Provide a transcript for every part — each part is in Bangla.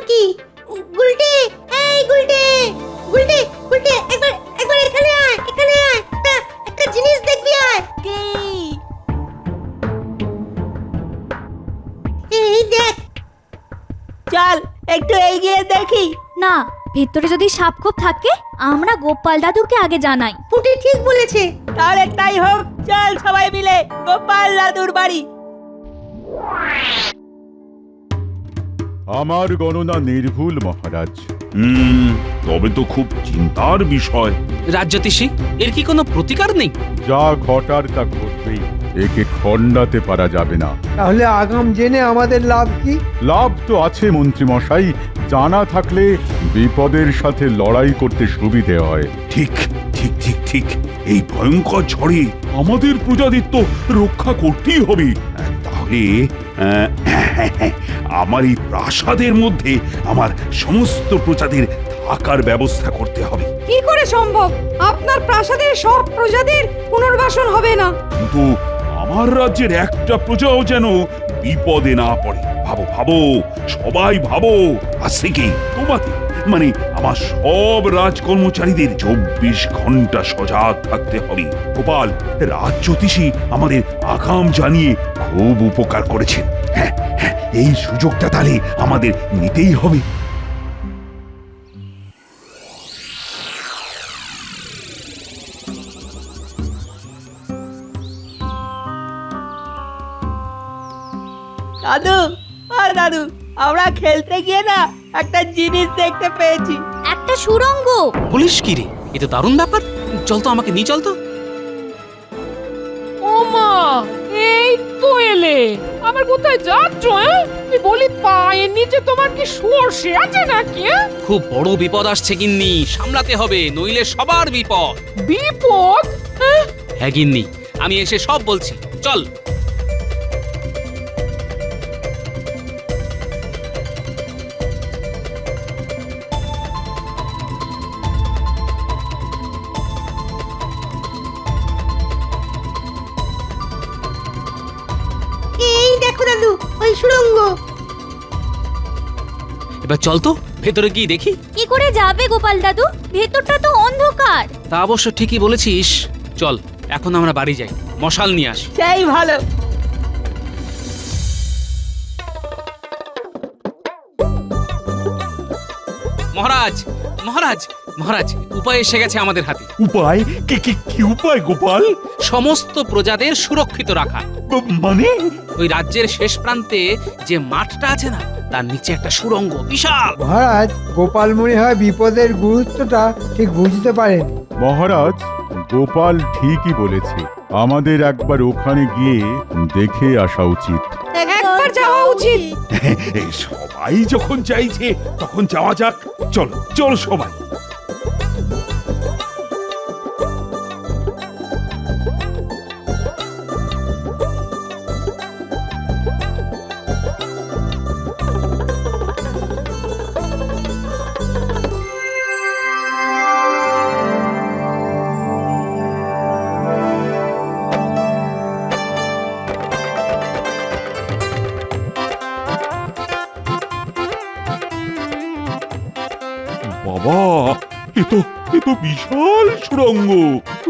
কি? গুলটে, এই গুলটে, গুলটে, গুলটে, একবার একবার এখানে আয়, এখানে আয়। একটা জিনিস দেখবি আয়। কি? এই দেখ। চল একটু এগিয়ে দেখি। না, ভেতরে যদি সাপ খোপ থাকে আমরা গোপাল দাদুকে আগে জানাই। পুটি ঠিক বলেছে। তাহলে তাই হোক, চল সবাই মিলে গোপাল দাদুর বাড়ি। আমার গণনা নির্ভুল মহারাজ। তবে তো খুব চিন্তার বিষয়। রাজ্যতীষী, এর কি কোনো প্রতিকার নেই? যা ঘটার তা ঘটবেই, একে খণ্ডাতে পারা যাবে না। তাহলে আগাম জেনে আমাদের লাভ কি? লাভ তো আছে মন্ত্রী মশাই, জানা থাকলে বিপদের সাথে লড়াই করতে সুবিধে হয়। ঠিক ঠিক ঠিক ঠিক, এই ভয়ঙ্কর ঝড়ে আমাদের প্রজাদের তো রক্ষা করতেই হবে। তাহলে আমার এই প্রাসাদের মধ্যে আমার সমস্ত প্রজাদের থাকার ব্যবস্থা করতে হবে। কি করে সম্ভব? আপনার প্রাসাদের সব প্রজাদের পুনর্বাসন হবে না। কিন্তু আমার রাজ্যের একটা প্রজাও যেন বিপদে না পড়ে। ভাবো ভাবো, সবাই ভাবো। আজ থেকে তোমাদের মানে আমার সব রাজকর্মচারীদের 24 ঘন্টা সজাগ থাকতে হবে। গোপাল, রাজ্যতীষী আমাদের আগাম জানিয়ে খুব উপকার করেছেন। হ্যাঁ হ্যাঁ, এই সুযোগটা তাহলে আমাদের নিতেই হবে। দাদু, আর দাদু, আমরা খেলতে গিয়ে না একটা জিনিস দেখতে পেয়েছি। একটা সুড়ঙ্গ। বলিস কি রে, এ তো দারুণ ব্যাপার। চল তো, আমাকে নিয়ে চল তো। ও মা, এই তো এলে। আমার কোথায় যাচ্ছ? আমি বলি, পায়ের নিচে তোমার কি সর্ষে আছে নাকি? খুব বড় বিপদ আসছে গিন্নি, সামলাতে হবে, নইলে সবার বিপদ। বিপদ? হ্যাঁ গিন্নি, আমি এসে সব বলছি, চল। এই দেখো দাদু, ওই সুড়ঙ্গ। এবার চল তো, ভেতরে গিয়ে দেখি। কি করে যাবে গোপাল দাদু? ভেতরটা তো অন্ধকার। তা অবশ্য ঠিকই বলেছিস। চল, এখন আমরা বাড়ি যাই, মশাল নিয়ে আসি। সেই ভালো। মহারাজ, মহারাজ, মহারাজ, উপায় এসে গেছে আমাদের হাতে। উপায়? কি উপায় গোপাল? সমস্ত প্রজাদের সুরক্ষিত রাখা। মানে? ওই রাজ্যের শেষ প্রান্তে যে মাঠটা আছে না, তার নিচে একটা সুড়ঙ্গ, বিশাল। মহারাজ, গোপাল মনে হয় বিপদের গুরুত্বটা ঠিক বুঝতে পারেন। মহারাজ, গোপাল ঠিকই বলেছে, আমাদের একবার ওখানে গিয়ে দেখে আসা উচিত। একবার যাওয়া উচিত। সবাই যখন চাইছে তখন যাওয়া যাক। চলো চলো সবাই। বাবা, এ তো বিশাল সুড়ঙ্গ।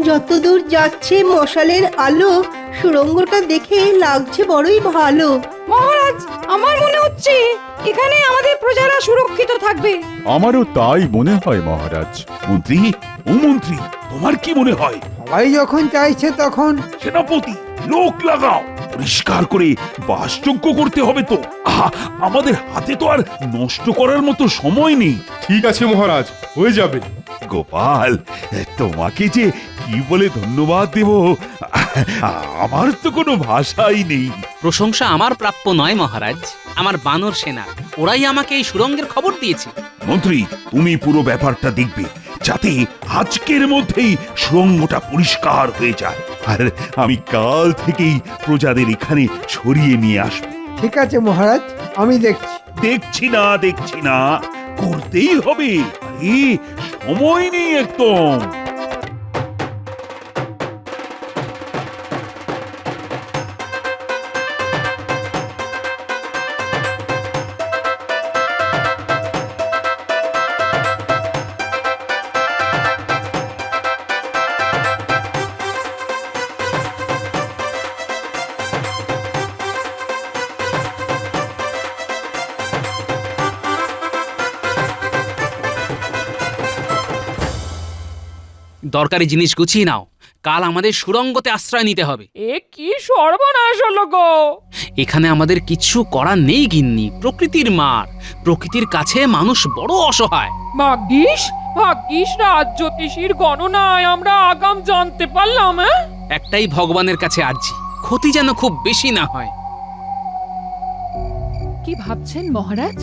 যতদূর যাচ্ছে মশালের আলো, সুড়ঙ্গটা দেখে লাগছে বড়ই ভালো। মহারাজ, আমার মনে হচ্ছে এখানে আমাদের প্রজারা সুরক্ষিত থাকবে। আমারও তাই মনে হয় মহারাজ। মন্ত্রী, ও মন্ত্রী, তোমার কি মনে হয়? সবাই যখন চাইছে তখন। সেনাপতি, লোক লাগাও, পরিষ্কার করে বাসযোগ্য করতে হবে তো। আমাদের হাতে তো আর নষ্ট করার মতো সময় নেই। ঠিক আছে মহারাজ, হয়ে যাবে। গোপাল, তোমাকে যে কি বলে ধন্যবাদ দেব, আমার তো কোনো ভাষাই নেই। প্রশংসা আমার প্রাপ্য নয় মহারাজ, আমার বানর সেনা, ওরাই আমাকে এই সুড়ঙ্গের খবর দিয়েছে। মন্ত্রী, তুমি পুরো ব্যাপারটা দেখবে, যাতে আজকের মধ্যেই সুড়ঙ্গটা পরিষ্কার হয়ে যায়। আর আমি কাল থেকেই প্রজাদের এখানে সরিয়ে নিয়ে আসবো। ঠিক আছে মহারাজ, আমি দেখছি। দেখছি না, করতেই হবে। আরে সময় নেই একদম। দরকারি জিনিস গুছিয়ে নাও, কাল আমাদের সুড়ঙ্গতে আশ্রয় নিতে হবে। এ কি সর্বনাশ হলো গো! এখানে আমাদের কিছু করার নেই গিন্নি, প্রকৃতির মার। প্রকৃতির কাছে মানুষ বড় অসহায়। ভাগ্যিস ভাগ্যিস রাজ জ্যোতিষীর গণনায় আমরা আগাম জানতে পারলাম। একটাই ভগবানের কাছে আর্জি, ক্ষতি যেন খুব বেশি না হয়। কি ভাবছেন মহারাজ?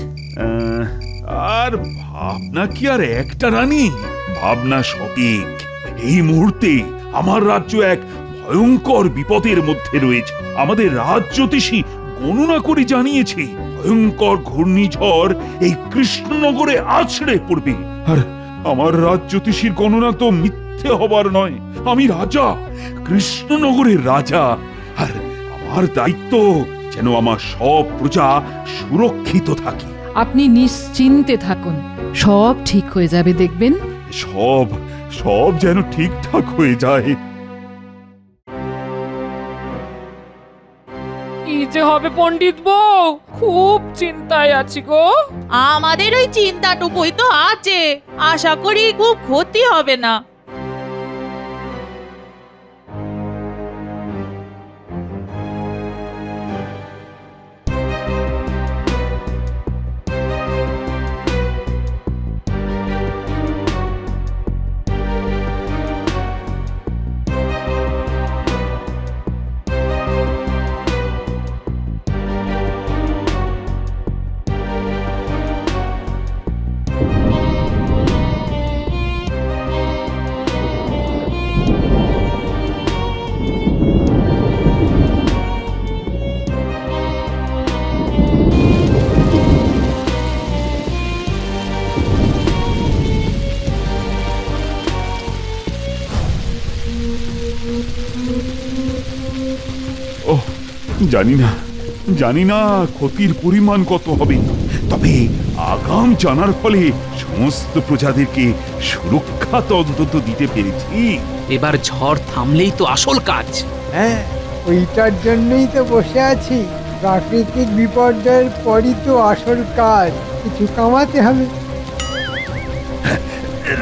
আর ভাবনা কি আর একটা রানী? ভাবনা সঠিক। এই মুহূর্তে আমার রাজ্য এক ভয়ঙ্কর বিপদের মধ্যে রয়েছে। আমাদের রাজ জ্যোতিষী গণনা করে জানিয়েছে ভয়ঙ্কর ঘূর্ণিঝড় এই কৃষ্ণনগরে আছড়ে পড়বে। আর আমার রাজ জ্যোতিষীর গণনা তো মিথ্যে হবার নয়। আমি রাজা, কৃষ্ণনগরের রাজা, আর আমার দায়িত্ব যেন আমার সব প্রজা সুরক্ষিত থাকে। আপনি নিশ্চিন্তে থাকুন, সব ঠিক হয়ে যাবে দেখবেন। সব সব যেন ঠিকঠাক হয়ে যায়। কি যে হবে পণ্ডিত বউ, খুব চিন্তায় আছি গো। আমাদের ওই চিন্তাটুকুই তো আছে, আশা করি খুব ক্ষতি হবে না। ওহ, জানি না ক্ষতির পরিমাণ কত হবে, তবে আগাম জানার ফলে সমস্ত প্রজাদেরকে সুরক্ষা তো অন্তত দিতে পেরেছি। এবার ঝড় থামলেই তো আসল কাজ। হ্যাঁ, ওইটার জন্যই তো বসে আছি। প্রাকৃতিক বিপর্যয়ের পরই তো আসল কাজ, কিছু কামাতে হবে।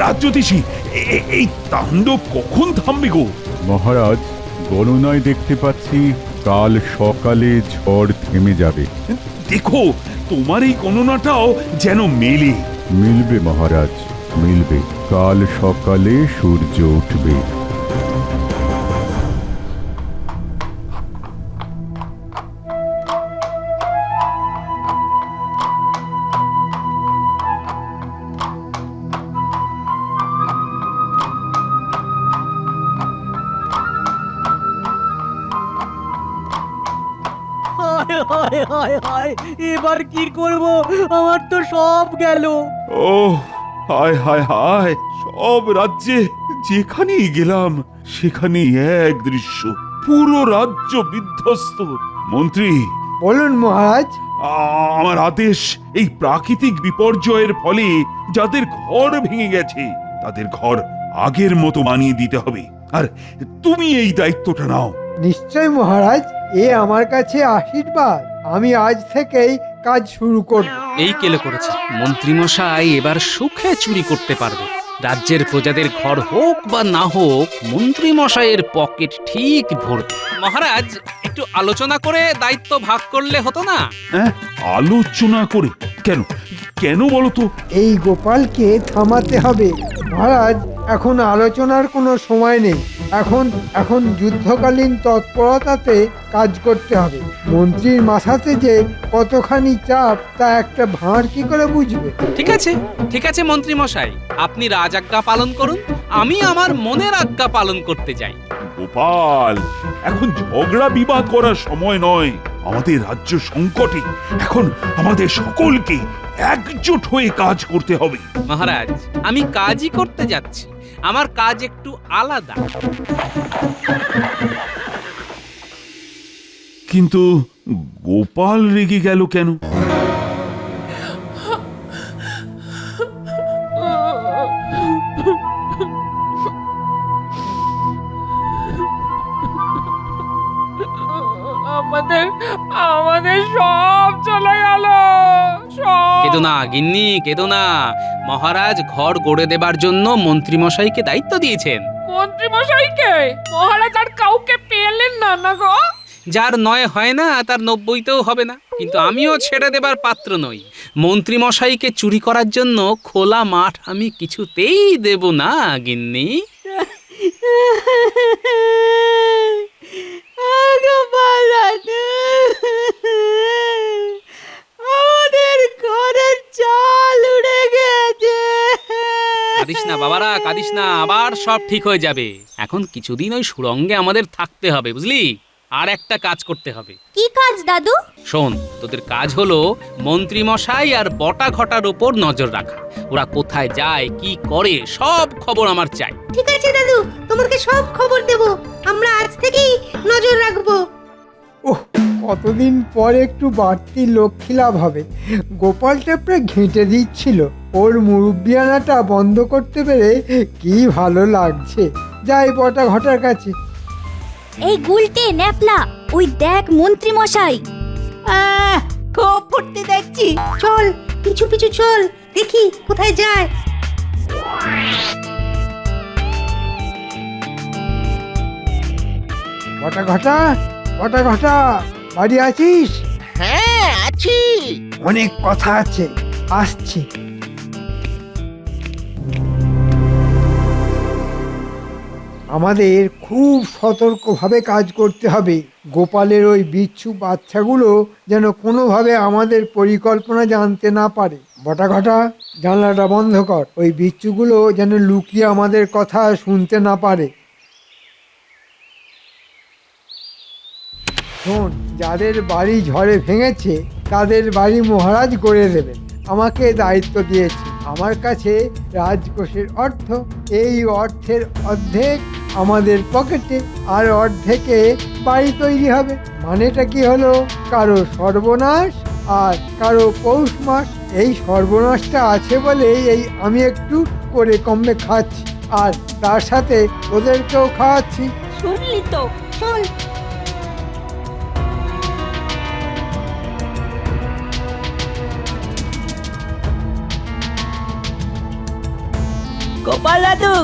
রাজ জ্যোতিষী, এই তাণ্ডব কখন থামবে গো? মহারাজ, গণনায় দেখতে পাচ্ছি কাল সকালে ঝড় থেমে যাবে। দেখো, তোমার এই গণনাটাও যেন মেলে। মিলবে মহারাজ, মিলবে। কাল সকালে সূর্য উঠবে। এবার কি করব? আমার তো সব গেল। ও হায় হায় হায়, সব রাজ্যে যেখানেই গেলাম সেখানেই এক দৃশ্য, পুরো রাজ্য বিধ্বস্ত। মন্ত্রী, বলুন মহারাজ। আমার আদেশ, এই প্রাকৃতিক বিপর্যয়ের ফলে যাদের ঘর ভেঙে গেছে তাদের ঘর আগের মতো বানিয়ে দিতে হবে। আর তুমি এই দায়িত্বটা নাও। নিশ্চয় মহারাজ, এ আমার কাছে আশীর্বাদ। আমি আজ থেকেই কাজ শুরু করব। এই কেলে করেছে মন্ত্রীমশাই, এবার সুখে চুরি করতে পারবে। রাজ্যের প্রজাদের ঘর হোক বা না হোক, মন্ত্রীমশাইয়ের পকেট ঠিক ভরবে। মহারাজ, একটু আলোচনা করে দায়িত্ব ভাগ করলে হতো না? হ্যাঁ, আলোচনা করে? কেন কেন বলো তো? এই গোপালকে থামাতে হবে মহারাজ। এখন আলোচনার কোনো সময় নেই। এখন যুদ্ধকালীন তৎপরতাতে কাজ করতে হবে। মন্ত্রীর মাথাতে যে কতখানি চাপ তা একটা ভাঁড় কি করে বুঝবে? ঠিক আছে মন্ত্রীমশাই, আপনি রাজাজ্ঞা পালন করুন, আমি আমার মনের আজ্ঞা পালন করতে যাই। গোপাল, এখন ঝগড়া বিবাদ করার সময় নয়। আমাদের রাজ্য সংকটে, এখন আমাদের সকলকে একজোট হয়ে কাজ করতে হবে। মহারাজ, আমি কাজই করতে যাচ্ছি, আমার কাজ একটু আলাদা। কিন্তু গোপাল রেগে গেল কেন? আমাদের সব চলে গেল। কেদো না গিন্নি, কেদো না। মহারাজ ঘর গড়ে দেবার জন্য মন্ত্রীমশাইকে দায়িত্ব দিয়েছেন। মন্ত্রী মশাইকে মহারাজ আর কাউকে পেলেন না না গো। যার 9 হয় না তার 90তেও হবে না, কিন্তু আমিও ছেড়ে দেবার পাত্র নই। মন্ত্রী মশাইকে চুরি করার জন্য খোলা মাঠ আমি কিছুতেই দেব না গিন্নি। গোপাল দাদু, আমাদের ঘরের চাল উড়ে গেছে। কাঁদিস না বাবারা, কাঁদিস না, আবার সব ঠিক হয়ে যাবে। এখন কিছুদিন ওই সুরঙ্গে আমাদের থাকতে হবে, বুঝলি? আর একটা কাজ করতে হবে। কি কাজ দাদু? শোন, তোদের কাজ হলো মন্ত্রী মশাই আর বটা ঘটার উপর নজর রাখা। ওরা কোথায় যায়, কি করে, সব খবর আমার চাই। ঠিক আছে দাদু, তোমাকে সব খবর দেব। আমরা আজ থেকেই নজর রাখবো। ওহ, কতদিন পর একটু বাড়তি লক্ষ্মী লাভ হবে। গোপালটা প্রায় ঘেঁটে দিচ্ছিল। ওর মুরব্বিয়ানাটা বন্ধ করতে পেরে কি ভালো লাগছে। যাই বটা ঘটার কাছে। এই গুলটে ন্যাপলা, ওই দেখ মন্ত্রী মশাই। খুব ফুর্তি দেখছি। চল পিছু পিছু চল, দেখি কোথায় যায়। বটা ঘটা, বটা ঘটা, বাড়ি আছিস? হ্যাঁ আছি। অনেক কথা আছে, আসছি। আমাদের খুব সতর্কভাবে কাজ করতে হবে। গোপালের ওই বিচ্ছু বাচ্চাগুলো যেন কোনোভাবে আমাদের পরিকল্পনা জানতে না পারে। বটা ঘটা, জানলাটা বন্ধ কর। ওই বিচ্ছুগুলো যেন লুকিয়ে আমাদের কথা শুনতে না পারে। শোন, যাদের বাড়ি ঝড়ে ভেঙেছে তাদের বাড়ি মহারাজ করে দেবেন। আমাকে দায়িত্ব দিয়েছে। আমার কাছে রাজকোষের অর্থ, এই অর্থের অর্ধেক আমাদের পকেটে, আর অর্ধেকে বাড়ি তৈরি হবে। মানেটা কি হলো? কারো সর্বনাশ আর কারো পৌষ মাস। এই সর্বনাশটা আছে বলেই এই আমি একটু করে কমে খাচ্ছি, আর তার সাথে ওদেরকেও খাওয়াচ্ছি। শুনলি তো? চল। গোপাল দাদু,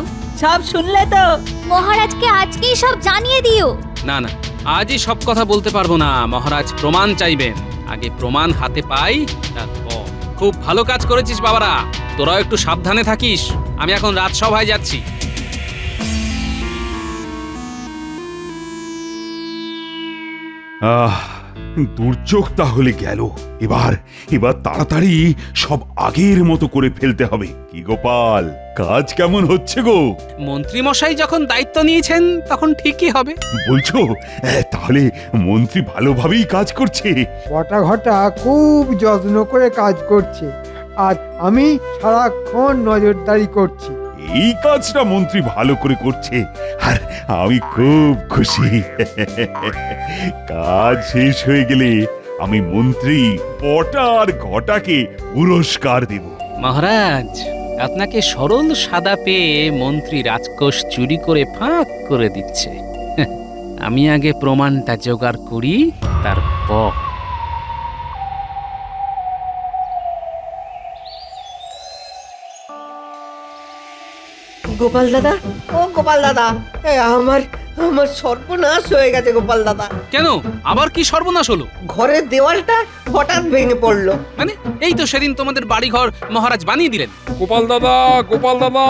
সব শুনলে তো? মহারাজকে আজকেই সব জানিয়ে দিও। না না, আজই সব কথা বলতে পারবো না। মহারাজ প্রমাণ চাইবেন, আগে প্রমাণ হাতে পাই তারপর। খুব ভালো কাজ করেছিস বাবারা, তোরাও একটু সাবধানে থাকিস। আমি এখন রাজসভায় যাচ্ছি। দুর্যোগ তাহলে গেল। এবার এবার তাড়াতাড়ি সব আগের মতো করে ফেলতে হবে। কি গোপাল, কাজ কেমন হচ্ছে গো? মন্ত্রী মশাই যখন দায়িত্ব নিয়েছেন তখন ঠিকই হবে। বলছো তাহলে মন্ত্রী ভালোভাবেই কাজ করছে? বটা ঘটা খুব যত্ন করে কাজ করছে, আর আমি সারাক্ষণ নজরদারি করছি। এই কাজটা মন্ত্রী ভালো করে করছে, আর আমি খুব খুশি। কাজ শেষ হয়ে গেলে আমি মন্ত্রী বটা আর ঘটাকে পুরস্কার দেব। মহারাজ, আপনাকে সরল সাদা পেয়ে মন্ত্রী রাজকোষ চুরি করে ফাঁক করে দিচ্ছে। আমি আগে প্রমাণটা জোগাড় করি, তারপর। গোপাল দাদা, ও গোপাল দাদা, আমার আমার সর্বনাশ হয়ে গেছে গোপাল দাদা। কেন, আবার কি সর্বনাশ হলো? ঘরের দেওয়ালটা হঠাৎ ভেঙে পড়লো। মানে এই তো সেদিন তোমাদের বাড়িঘর মহারাজ বানিয়ে দিলেন। গোপাল দাদা, গোপাল দাদা,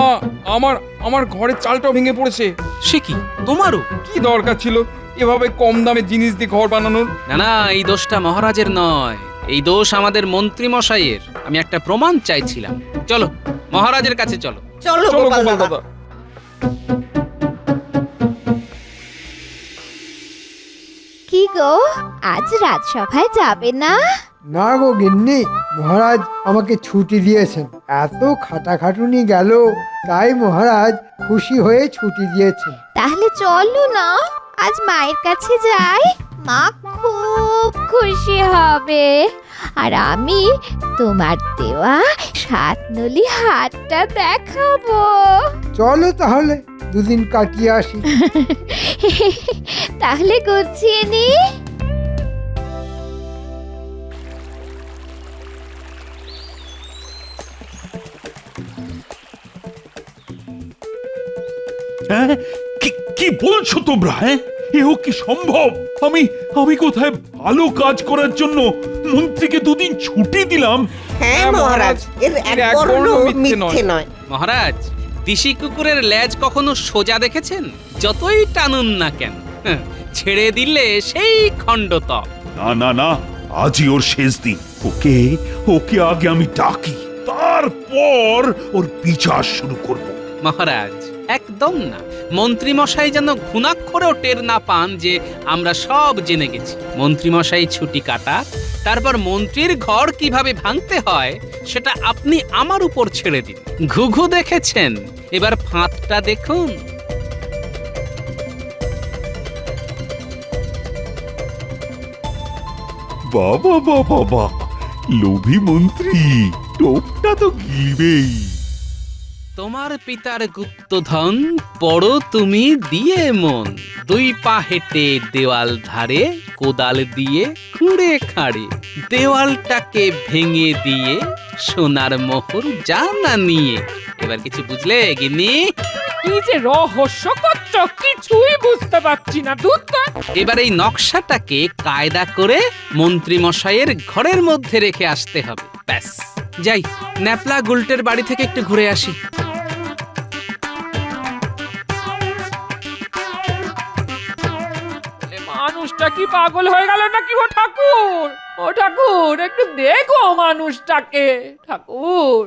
আমার আমার ঘরের চালটাও ভেঙে পড়েছে। সে কি, তোমারও? কি দরকার ছিল এভাবে কম দামে জিনিস দিয়ে ঘর বানানোর? না না, এই দোষটা মহারাজের নয়, এই দোষ আমাদের মন্ত্রী মশাইয়ের। আমি একটা প্রমাণ চাইছিলাম। চলো মহারাজের কাছে চলো। চলো চলো গোপাল গোপাল দাদা। দাদা। কি গো, আজ রাজসভায় যাবে না? না গো গিন্নি, মহারাজ আমাকে ছুটি দিয়েছেন। এত খাটাখাটুনি গেল, তাই মহারাজ খুশি হয়ে ছুটি দিয়েছেন। তাহলে চলো না, আজ মায়ের কাছে যাই। মা খুব খুশি হবে, আর আমি তোমার দেওয়া 7 নলি হাতটা দেখাবো। চলো তাহলে দুদিন কাটিয়ে আসি। তাহলে গুছিয়ে নি। হ্যাঁ কি বলছো তোমরা? হ্যাঁ এও কি সম্ভব? আমি কোথায় ভালো কাজ করার জন্য মন্ত্রীকে দুদিন ছুটি দিলাম। হ্যাঁ মহারাজ, এর এক বর্ণ মিথ্যে নয়। মহারাজ, দিশি কুকুরের লেজ কখনো সোজা দেখেছেন? যতই টানুন না কেন, ছেড়ে দিলে সেই খণ্ডতক। না আজই ওর শেষ দিন। ওকে আগে আমি ডাকি, তারপর ওর বিচার শুরু করব। মহারাজ, একদম না। মন্ত্রীমশাই যেন ঘুণাক্ষরেও টের না পান যে আমরা সব জেনে গেছি। মন্ত্রীমশাই ছুটি কাটা, তারপর মন্ত্রীর ঘর কিভাবে ভাঙতে হয় সেটা আপনি আমার উপর ছেড়ে দিন। ঘুঘু দেখেছেন, এবার ফাঁদটা দেখুন। বাবা লোভী মন্ত্রী, টোপটা তো গিলবেই। তোমার পিতার গুপ্তধন পড়ো তুমি দিয়ে মন। 2 পা হেঁটে দেওয়াল ধারে, কোদাল দিয়ে খুঁড়ে খাড়ে, দেওয়ালটাকে ভেঙে দিয়ে সোনার মোহর জানা নিয়ে। এবার কিছু বুঝলে গিন্নি? কি যে রহস্য করছ, কিছুই বুঝতে পারছি না। এবার এই নকশাটাকে কায়দা করে মন্ত্রী মশাইয়ের ঘরের মধ্যে রেখে আসতে হবে। ব্যাস, যাই ন্যাপলা গুলটের বাড়ি থেকে একটু ঘুরে আসি। মানুষটা কি পাগল হয়ে গেল নাকি? ও ঠাকুর, ও ঠাকুর, একটু দেখো মানুষটাকে। ঠাকুর,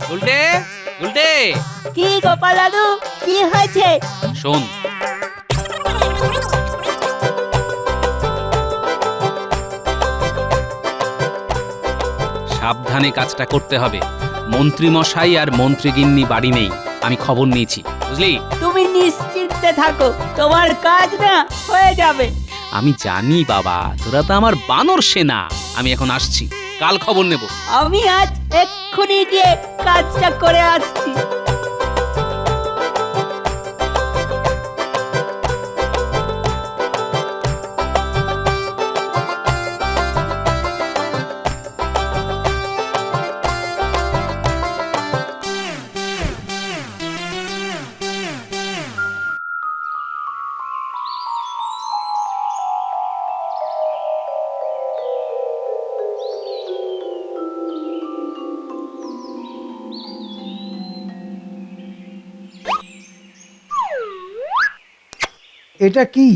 গুলটে, গুলটে, কি গোপাল দাদু, কি হয়েছে? শোন, সাবধানে কাজটা করতে হবে। মন্ত্রী মশাই আর মন্ত্রীগিন্নি বাড়ি নেই, আমি খবর নিয়েছি, বুঝলি? তুমি নিশ্চিন্তে থাকো, তোমার কাজ না হয়ে যাবে। আমি জানি বাবা, তোরা তো আমার বানর সেনা। আমি এখন আসছি, কাল খবর নেব। আমি আজ এক্ষুনি গিয়ে কাজটা করে আসছি। এটা কি?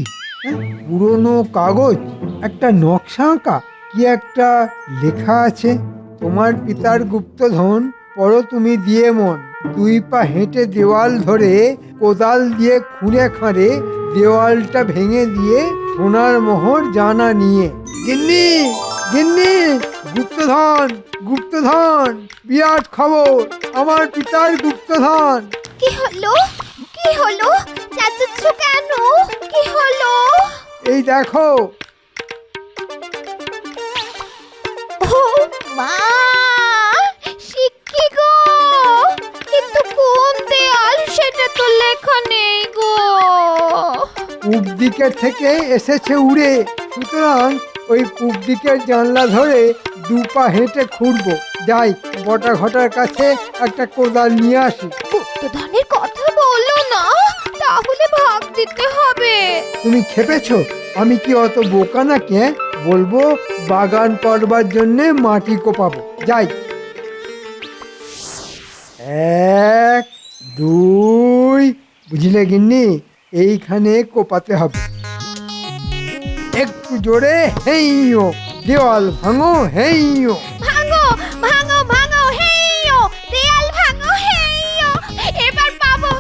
পুরনো কাগজ, একটা নকশা আঁকা, কি একটা লেখা আছে। তোমার পিতার গুপ্তধন পড়ো তুমি দিয়ে মন। 2 পা হেঁটে দেওয়াল ধরে, কোদাল দিয়ে খুঁড়ে খাঁড়ে, দেওয়ালটা ভেঙে দিয়ে সোনার মোহর জানা নিয়ে। গিন্নি, গিন্নি, গুপ্তধন, গুপ্তধন, বিরাট খবর, আমার পিতার গুপ্তধন। কি হলো? কি হলো? চাচাচ্ছ কেন? কি হলো? এই দেখো। ও মা, শিক্ষি গো, কিন্তু কোন দেয়াল সেটা তো লেখা নেই গো। পূব দিকের থেকে এসেছে উড়ে, সুতরাং ওই পূব দিকের জানলা ধরে 2 পা হেঁটে খুঁড়বো। যাই বটা ঘটার কাছে একটা কোদাল নিয়ে আসি। গুপ্তধনের কথা বলো না, তাহলে ভাগ দিতে হবে। তুমি খেপেছো? আমি কি অত বোকা নাকি? বলবো বাগান করবার জন্য মাটি কোপাবো। যাই, 1 2, বুঝলে গিন্নি? এইখানে কোপাতে হবে। একটু জোরে, হেইও, দেওয়াল ভাঙো, হেইও। ভাঙো ভাঙো ভাঙো, হেইও, দেয়াল ভাঙো, হেইও। এবার পাবো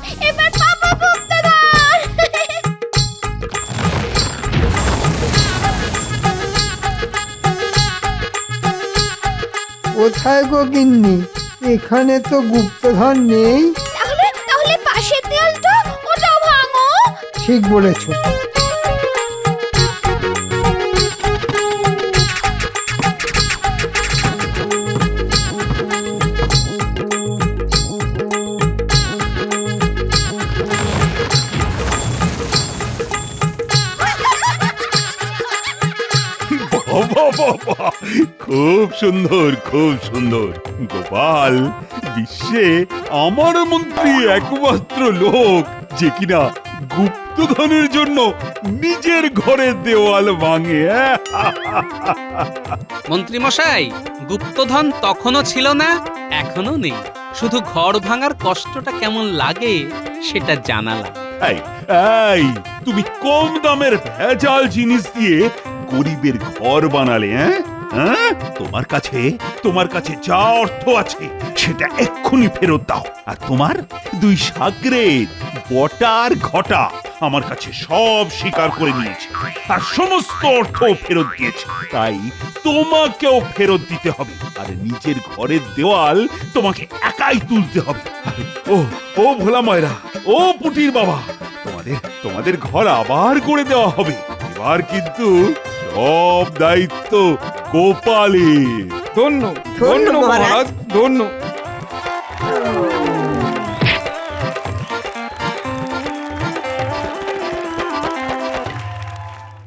গুপ্তধন। কোথায় গো গিন্নি? এখানে তো গুপ্তধন নেই। তাহলে পাশের দেয়ালটা, ওটাও ভাঙো। ঠিক বলেছো। বাবা, খুব সুন্দর, খুব সুন্দর। গোপাল বিশ্বে আমার মন্ত্রী একমাত্র লোক যে কিনা গুপ্তধনের জন্য নিজের ঘরের দেওয়াল ভাঙে। মন্ত্রীমশাই, গুপ্তধন তখনও ছিল না, এখনো নেই। শুধু ঘর ভাঙার কষ্টটা কেমন লাগে সেটা জানালাম। এই এই, তুমি কম দামের ভেজাল জিনিস দিয়ে গরিবের ঘর বানালে, হ্যাঁ? তোমার কাছে যা অর্থ আছে সেটা এক্ষুনি ফেরত দাও। আর তোমার দুই সাগরেদ বটা আর ঘটা আমার কাছে সব স্বীকার করে নিয়েছে আর সমস্ত অর্থ ফেরত দিয়েছে। তাই তোমাকেও ফেরত দিতে হবে। আর নিজের ঘরের দেওয়াল তোমাকে একাই তুলতে হবে। ও ভোলা ময়রা, ও পুটির বাবা, তোমাদের ঘর আবার করে দেওয়া হবে। এবার কিন্তু সব দায়িত্ব গোপালের। ধন্য ধন্য মহারাজ, ধন্য।